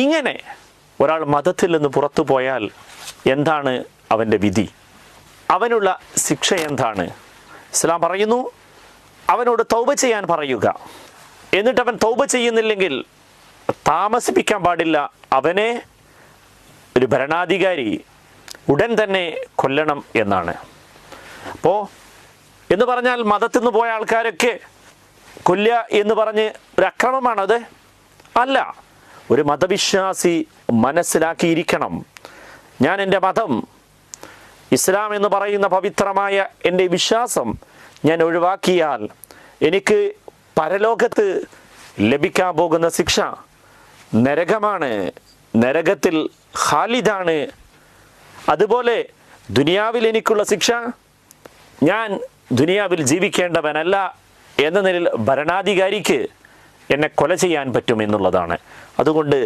ഇങ്ങനെ ഒരാൾ മതത്തിൽ നിന്ന് പുറത്തു പോയാൽ എന്താണ് അവൻ്റെ വിധി? അവനുള്ള ശിക്ഷ എന്താണ്? ഇസ്ലാം പറയുന്നു, അവനോട് തൗബ ചെയ്യാൻ പറയുക. എന്നിട്ട് അവൻ തൗബ ചെയ്യുന്നില്ലെങ്കിൽ താമസിപ്പിക്കാൻ പാടില്ല, അവനെ ഒരു ഭരണാധികാരി ഉടൻ തന്നെ കൊല്ലണം എന്നാണ്. അപ്പോൾ എന്ന് പറഞ്ഞാൽ മതത്തിൽ നിന്ന് പോയ ആൾക്കാരൊക്കെ കൊല്ലുക എന്ന് പറഞ്ഞ് ഒരു അക്രമമാണത്? അല്ല. ഒരു മതവിശ്വാസി മനസ്സിലാക്കിയിരിക്കണം, ഞാൻ എൻ്റെ മതം, ഇസ്ലാം എന്ന് പറയുന്ന പവിത്രമായ എൻ്റെ വിശ്വാസം ഞാൻ ഒഴിവാക്കിയാൽ എനിക്ക് പരലോകത്ത് ലഭിക്കാൻ പോകുന്ന ശിക്ഷ നരകമാണ്, നരകത്തിൽ ഖാലിദാണ്. അതുപോലെ ദുനിയാവിൽ എനിക്കുള്ള ശിക്ഷ, ഞാൻ ദുനിയാവിൽ ജീവിക്കേണ്ടവനല്ല എന്ന നിലയിൽ ഭരണാധികാരിക്ക് എന്നെ കൊല ചെയ്യാൻ പറ്റുമെന്നുള്ളതാണ്. അതുകൊണ്ട്